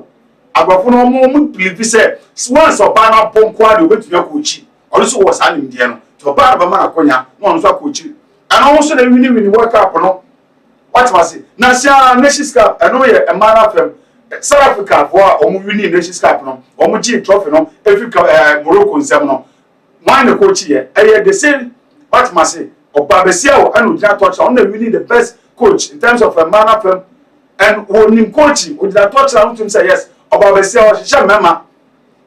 abrofo no omo believe say once oba na ponko ade obetumi akochi also was an Indian to bar Bama Konya, no coach. And also the winning World Cup. No, what was it? Nations Cup, I know a man of South Africa for winning Nations Cup, no, or Muji trophy, no, Africa, Morocco, and Seminole. Mind the coach here, the same, what must say, or Babesia and Uja touch on the winning the best coach in terms of a man of them and winning coaching with that touch around to say yes, or Babesia or Shamama.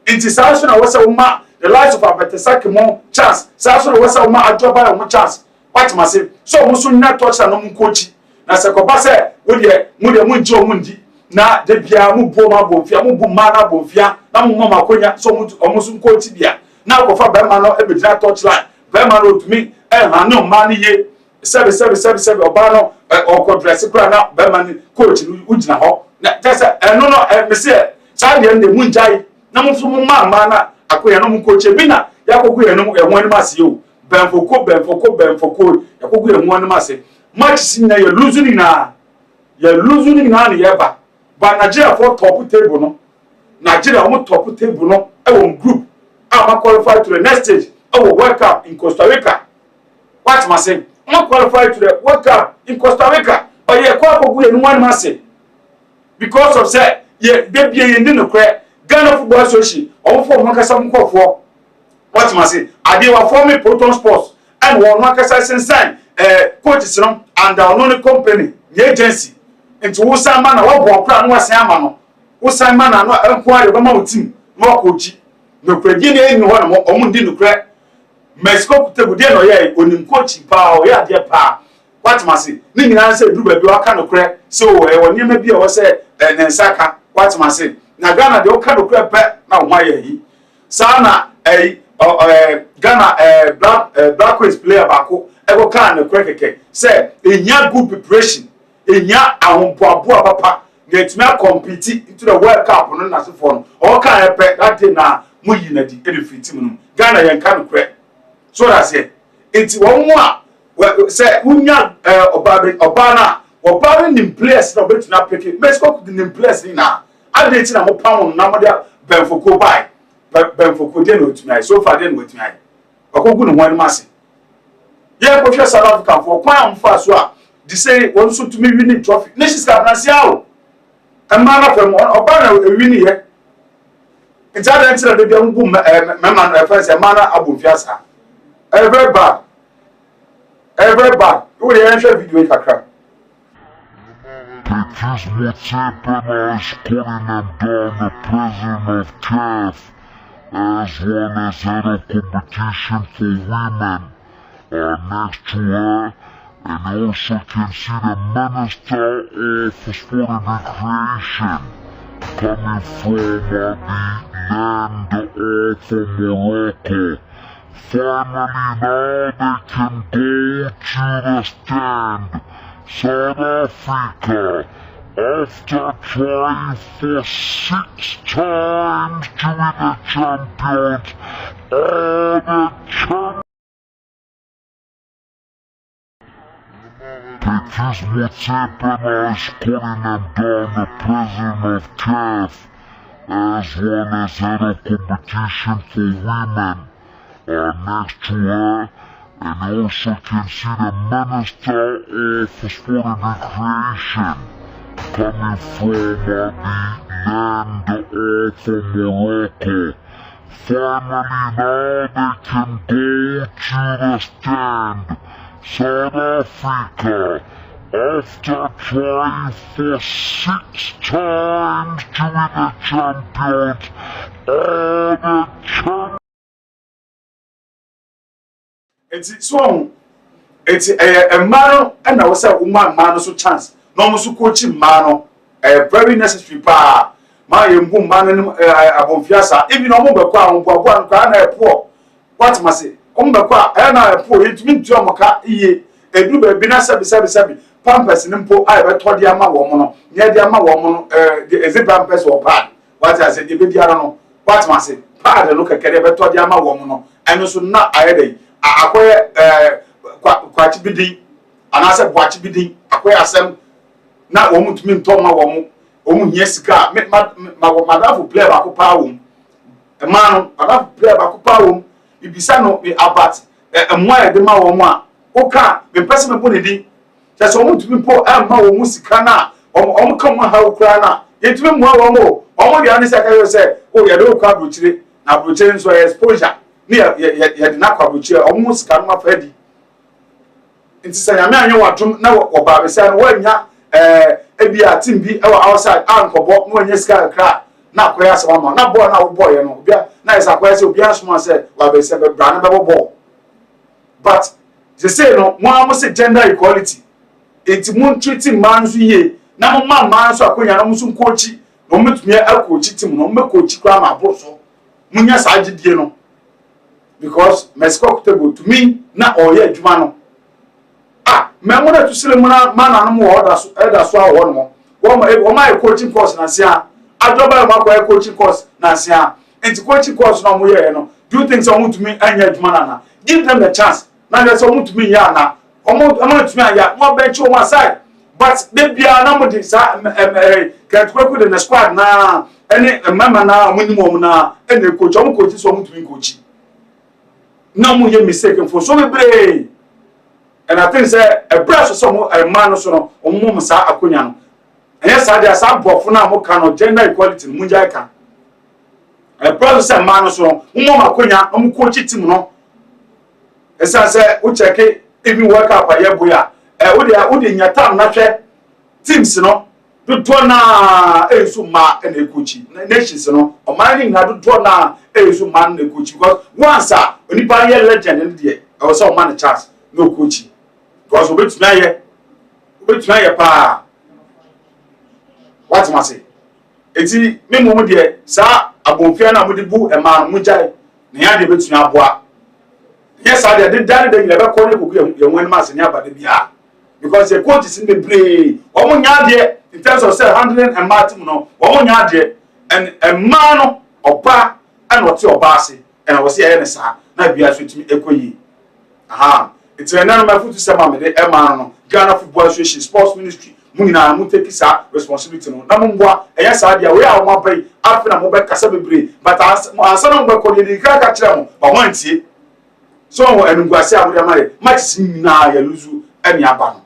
It is also a the lives of Abetsaki more chance. So was a ma ajoba more chance. What must say? So musu na touch na no coach. Na se ko ba se wo de mu njo mundi. Na de bia mu bo ma bo fia mu bu ma na bo fia. Na mu mama konya so mu omusu coach bia. Na ko fa be ma no e be touch line. Be ma no to me e ha no ma ni ye. sɛbi ɔbaa no ɔkɔ dress kura na bɛma ne coach no wogyina hɔ na kyɛ ɛno no mesɛ saa deɛ no de mu ngyae na mo nso mo ma na akoyɛ no mo coach bi na yɛakɔgu yɛ no ɛho anim ase o bɛmfoko yɛakɔgu yɛ ho anim ase match si nyina yɛ lose nyinaa ne yɛba ba Nigeria for top table no Nigeria wɔn top table no ɛwɔ group a ma qualify to the next stage ɛwɔ World Cup in Costa Rica what am I saying ma qualify to the World Cup in Costa Rica but yɛ kɔ akɔgu yɛ no one man say because of say yɛ de bie yɛ ndi no korɛ Ghana Football Association ɔmo fɔ ɔmo akasa mo kɔfoɔ what am I saying adeɛ wa form Proton Sports and wɔn akasa sensan coaches no and ɔno ne company the agency into wo san ma na wo bɔ kra no wasan ama no wo san ma na no enko ade bɛma wo team no coach no kredi ne eni hɔ na ɔmo ndi no kra Mexico kutegu de no yɛ onim coach pa o yɛ ade pa what am I say ne nyina sɛ duru ba bi aka no kra so wɔ nyema bi a wɔ sɛ ne nsaka what am I say na Ghana de o ka no kra pɛ na wo ayɛ yi saa na Ghana black queens player bako ego kan no kra keke sɛ enya good preparation enya ahompoaboa papa getime compete into the World Cup no na se for no o kan epe that day na mo yi na di edifit team no Ghana yen kan kre so that say enti won mo a say unya oba nim players na betuna pick Mexico could nim players ni na update na mo pam na mo dia benfoko buy benfoko dey no tumi so far dey no tumi akogu no hwan mase ye ko hwe South Africa for kwan am fa so a they say one so to me winning trophy nations cup na sia o man from oba na win here it's other until the dem bu man reference man abomfiasa every bad we dey share video kakra It is what's happening is calling them down the president of CAF as well as head of competition for women next to her. And also can see the Minister of Sport and Recreation coming from the land of Morocco. Finally now they can go to the stand. South Africa, after trying for 6 times to be the champions, are the champions. It is what's happening is calling them down the president of CAF as well as head of competition for women next to her. And also can see the Minister of Sport and Recreation coming from the land of Morocco. Finally now they can go to the stand. South Africa, after trying for 6 times to be the champions, are the champions. It's a man and I was a woman man so chance no so coaching man very necessary pa my boom man abomfiasa even no mo be kwa mboabo na poor what must say be kwa na poor it mean to amoka iye edu ba bi na sabi pampers ni mpo ai be to de ama wo mo no ne de ama wo mo no ezi pampers wo pad what I say de be diara no what must say pad no kekere be to de ama wo mo no eno so na ayede akoye kwachi bidin anase bwachi bidin akoye asem na wo mutumi ntoma wo mu hie sika madafo player ba ko pa wo emano madafo player ba ko pa wo ibisa no be abat emwa e de ma wo mu a oka me pese me boni din se wo mutumi po ma wo mu sika na o ka mu ha okura na yetumi mu wo mo o de anise ka yo se o ye de okwa brochire na brochire nso exposure ni ye de na kwa brochire o mu sika no afadi nti se nyame anyo wadom na wo ba be se no wanya ebia team bi e outside ankobo no anya sika kra na akoya se mama na ball na wo boy no obia na isa akoya se obia soma se wa be se be bra na be ball but they say no mo am say gender equality enti mo treating man so ye na mo man so akonya na mo so coach no metumi akochi team no mo coach kra ma bro so munya sa agidie no because Mexico to me na oye adwuma no Memona to Silemana man and more that's why one my coaching course Nasia. I drop by my coaching course Nasia. And to coaching course no more. Do things I want to me and yet manana. Give them the chance. Now there's someone to me yana. I'm to me ya more bench on my side. But they be a number this can't work with the squad now. Any member now minimum now and the coach I'm coaching someone to me coaching. No more mistaken for so many. And I think say a brush or some a man or so or mum sa akunya. And yes, I there's some for now more kind of gender equality munjaka. A brush say man or so mum akunya coach it no. As I say we check it even work up a year boya. Would in your time not teams no do tona ma and a coachy nations no or mining na do tona man the coach because once when you buy a legend in the or some man a chance no coaching. Because which me pa what must say eti me mo de sa abonfia na mo de bu e ma mo jai na ya de betu aboa yes I did that the lebe ko ne ko ye won ma se ne abade bia because the coach is in the brain omo nya de in terms of say handling and martin no omo nya de and a man no oba and what your boss and I was say na sa na bia so timi ekoyi aha. It's a name of food system. Emma, Ghana Football Association, Sports Ministry, Munina, Mutekisa, responsibility. Namumwa, and yes, I we are one pay after a mobile Casabi, but as some work on the Kaka, but once ye so and Guasia with a money, much na Yaluzu and Yaban.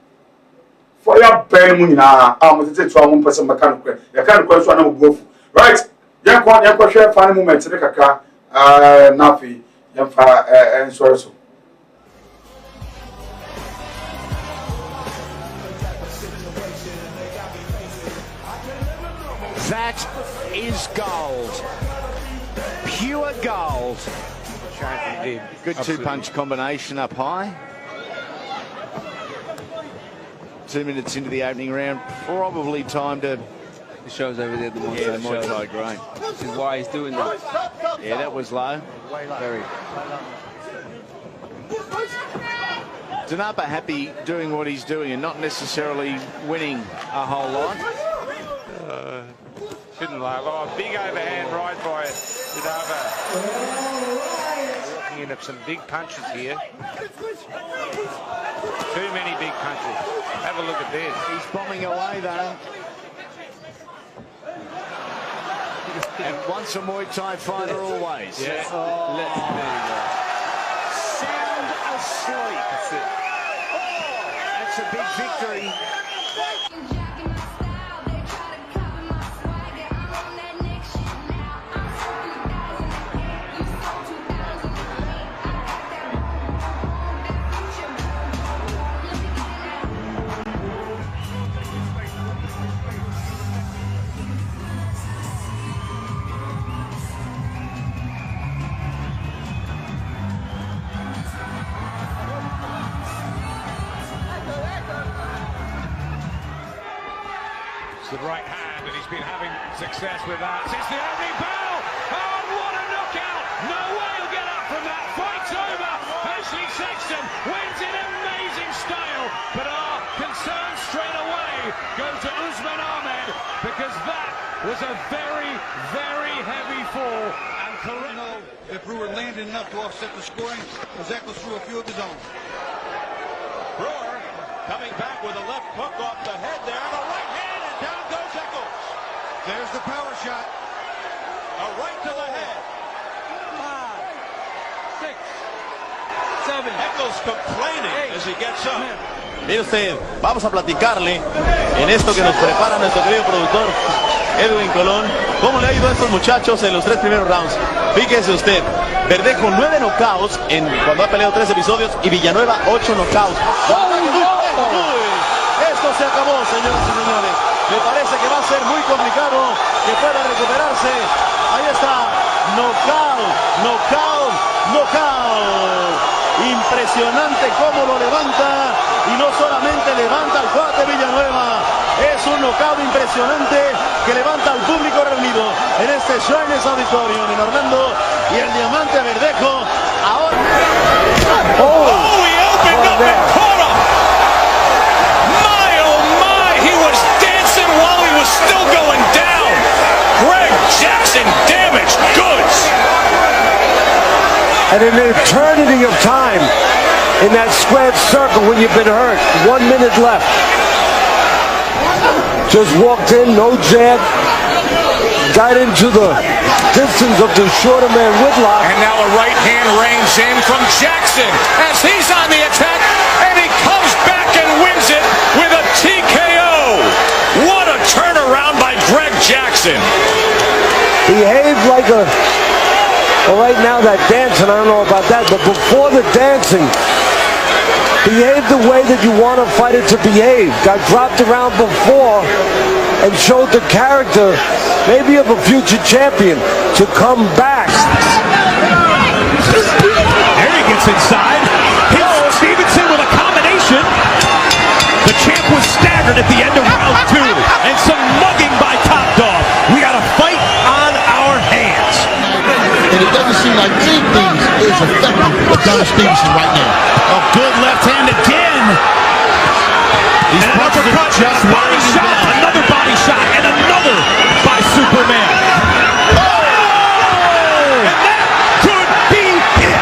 For your pen Munina, I'm going to take to one person mechanical. You can't question one of both. Right, young question, funny moment to the Kaka, Nafi, and so. That is gold. Pure gold. Good two-punch combination up high. 2 minutes into the opening round. Probably time to... It shows over there the Muay Thai grain. This is why he's doing that. Yeah, that was low. Very. Dontoh happy doing what he's doing and not necessarily winning a whole lot. Shouldn't laugh. Oh, big overhand right by Dontoh. Walking into some big punches here. Too many big punches. Have a look at this. He's bombing away though. And once a Muay Thai fighter, always. Yeah. Oh. Sound asleep. That's it. Oh, that's a big victory. The right hand, and he's been having success with that since the opening bell. Oh, what a knockout! No way he'll get up from that. Fight's over. Ashley Sexton wins in amazing style, but our concerns straight away go to Usman Ahmed because that was a very, very heavy fall. And Corino, if Brewer landed enough to offset the scoring, as Eccles threw a few of his own. Brewer coming back with a left hook off the head there, and a right hand, and down goes Eccles. There's the power shot. A right to the head. 5, 6, 7. Eccles complaining as he gets up. Mire usted, vamos a platicarle en esto que nos prepara nuestro querido productor Edwin Colón. ¿Cómo le ha ido a estos muchachos en los 3 primeros rounds? Fíjese usted, Verdejo 9 knockouts cuando ha peleado 3 episodios y Villanueva 8 knockouts. Esto se acabó, señoras y señores. Me parece que va a ser muy complicado que pueda recuperarse. Ahí está, knockout, knockout, knockout. Impresionante cómo lo levanta, y no solamente levanta al cuate Villanueva, es un knockout impresionante que levanta al público reunido en este Shriners Auditorium en Orlando, y el diamante Verdejo ahora... Oh, he opened up and caught him! and an eternity of time in that squared circle when you've been hurt. 1 minute left. Just walked in, no jab. Got into the distance of the shorter man Whitlock. And now a right hand rains in from Jackson as he's on the attack, and he comes back and wins it with a TKO. What a turnaround by Greg Jackson. Behaved like a... Well, right now that dancing, I don't know about that, but before the dancing, behave the way that you want a fighter to behave. Got dropped around before and showed the character, maybe of a future champion, to come back. There he gets inside. Hits Stevenson with a combination. The champ was staggered at the end of round 2. And some mugging by Top Dog. We got a fight on our hands. And it doesn't seem like anything is affecting Adonis Stevenson right now. A good left hand again. These punches are just body shot, another body shot, and another by Superman. Oh! And that could be it.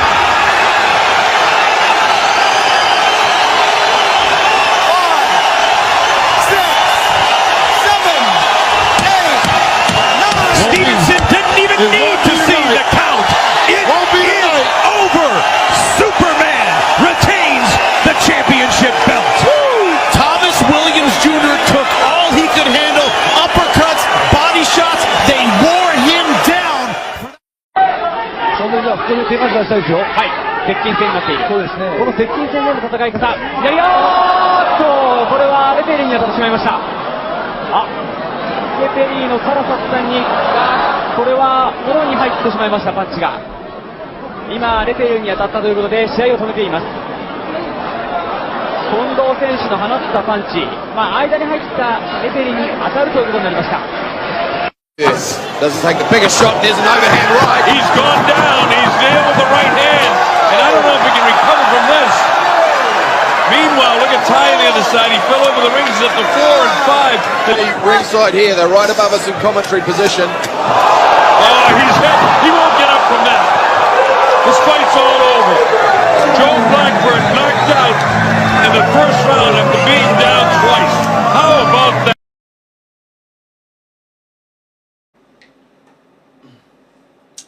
5, 6, 7, 8, 9. Stevenson didn't even need to see the count. It is over. Superman retains the championship belt. Thomas Williams Jr. took all he could handle. Uppercuts, body shots, they wore him down. それではここで手数出したいですよ。はい、接近戦になっている。そうですね。この接近戦での戦い方、左これはレフェリーに当たってしまいました。あ、レフェリーのサラサスさんにこれはフォローに入ってしまいましたパンチが。今レフェリーに当たったということで試合を止めています。近藤選手の放ったパンチ、間に入ったレフェリーに当たるということになりました。Yes. Doesn't take the biggest shot. There's an overhand right. He's gone down. He's there with the right hand. And I don't know if he can recover from this. Meanwhile, look at Ty on the other side. He fell over the rings up to 4 and 5. The ringside here. They're right above us in commentary position. Oh, he's hit. He won't get up from that. This fight's all over. Joe Blackburn knocked out in the first round after being down twice. How about that?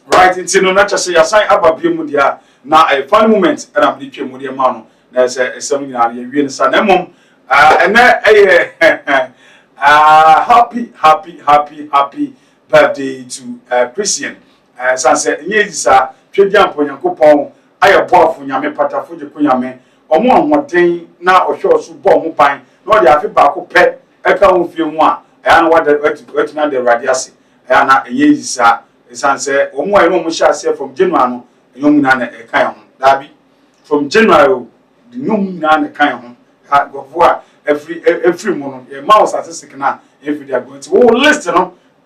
Right, it's no not just a sign about Bimudia. Now a fun moment, and I'm the Mudia Mano. There's a seminar you win Sanamum. And happy birthday to Christian. Sunset, yes, Tridian Ponyankopon. I have bought for Yame Patafuji Kunyame. Or more day now or show super pine. No, the Afibaco pet. I can't feel one. I know what the radiasi. And not a yes, Sunset. Or more, I know shall say from January. Young man a kind Darby. From January, the young man a kind of go for every moment. A mouse statistic now. If they are going to listen,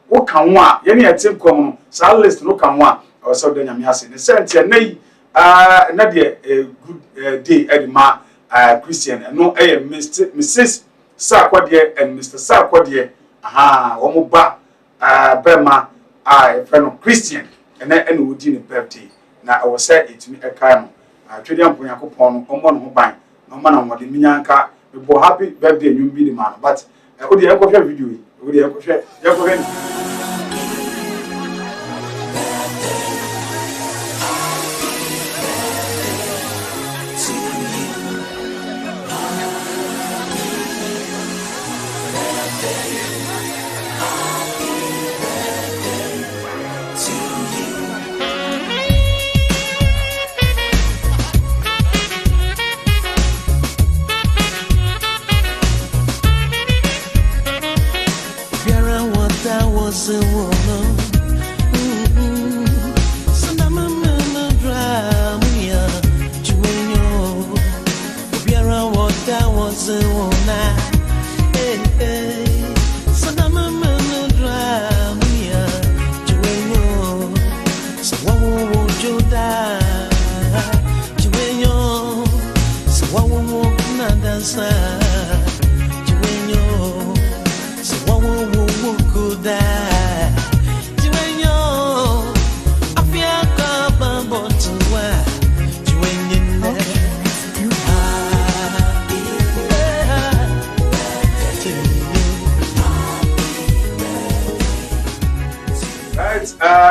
what can one? Any attempt common, so list no can one or so then I'm asking. The same nay, Nadia a good day, Edma Christian, and no a Mrs. Sarquadier and Mr. Sarquadier. Aha, Omoba, Burma, I friend of Christian, and then any would in a birthday. Now I was said it to me a kind of Tridian Ponyankopon, on one who bind, no man on what the Minyanka, before happy birthday, you be the man, but I would have a video. Would you have share? Why?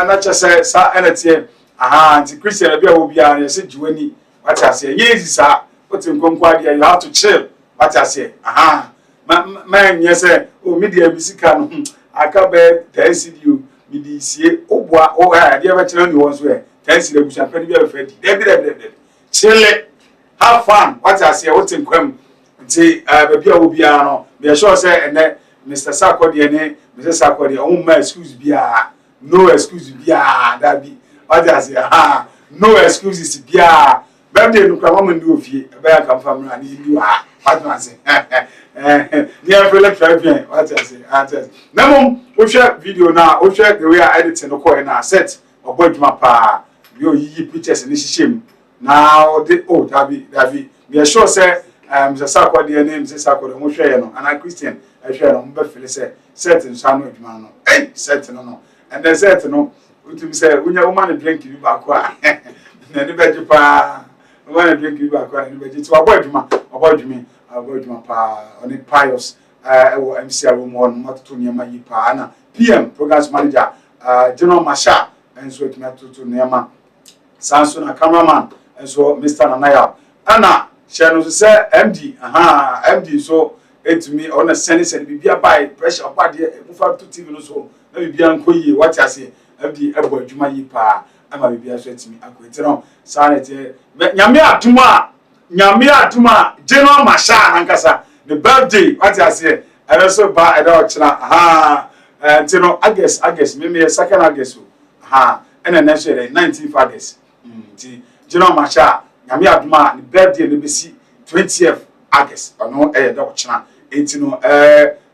na chese sa enetie aha nti Christian bia obi a yesi jiwani what I say yes sa what in konkwade you have to chill what I say aha man yes o media bisika no aka be TCD mi di sie obua o ha dia ba kire ni won so e TCD busa pani bia be fadi de chill have fun what I say what in kwam nti bia obi a no be sure say ene Mr. Sakode ne Mr. Sakode on my excuse bia no excuse bia that be what I say no excuses bia birthday no kwa mama ndi ofie e ba ka family ani ndi wa what I say ni afele travel what I say na mom o share video na o share the way I edit no ko na set obodwuma pa bi o yi pictures ni hihiem na o de o dabi we sure say Mr. Sakode ne Mr. Sakode mo share no ana Christian I share no be feel say set nso anu adwuma no set no and then set no utum say unya woman drink bi ba ko a na ni beji pa woman drink bi ba ko a ni beji ti obodwuma pa oni pious wo MC room on matoto niema yi pa na PM programs manager General Masha enso etmatoto niema sanso na cameraman enso Mr. Nanaya ana share no say MD MD so etumi on send bibia by pressure pa de mufa to TV no so na bibia nkoyi what I say MD ebo adwuma yi pa ama bibia so etimi akwete no sanete nyame atuma General Masha nankasa the birthday what I say I also ba I don't china ntino August me second August and then next year 19th August ti General Masha nyame atuma the birthday no be si 20th August ono don't china ntino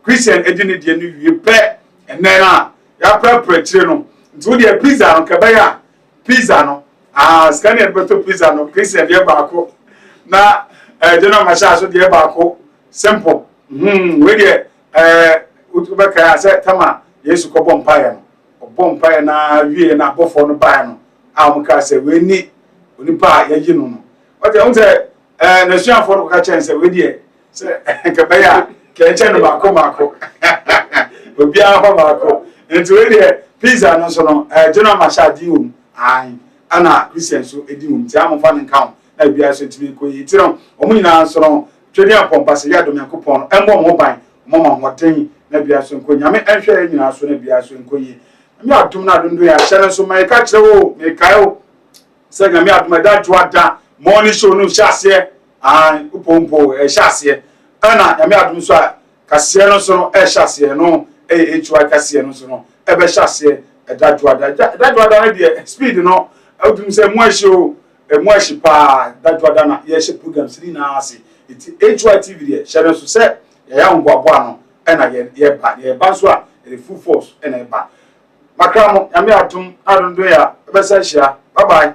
Christian edini de no wie pe enena ya prepare no nti the pizza no kabaya pizza no scan it beto pizza no Christian de baako na General Masha so de baako simple we de utubaka ya say tama Yesu ko bompaye no bompaye na wie na bofo no bae no amka say we ni onipa ya yi no o te unse na suafo no ka chance we de say kabaya kenche no baako obi ahụ baako nti we de pizza no so no General Masha di wom ana Christian so edi wom ti amfa ne kan na bia so timi ko yi ti no omunyina so no twedi apompa se ya dom yakopon embo mo ban mo ma hoten na bia so nko nyame enhwe nyina so na bia so nko yi mi atum na dondo ya hyere so mai ka kire wo me kai wo se nyame atum da juada morning show no hyase upompo hyase ana nyame atum so a kase no so no hyase no HY kase no so no ebe hyase da juada na de speed no atum se mo ahyo mo ahyi pa da juada na ye hye program siri na ase iti HY TV de hyere so se ya ngwabo ano na ye ba so a full force na ye ba makramo nyame atum adondo ya ebe se hia bye bye.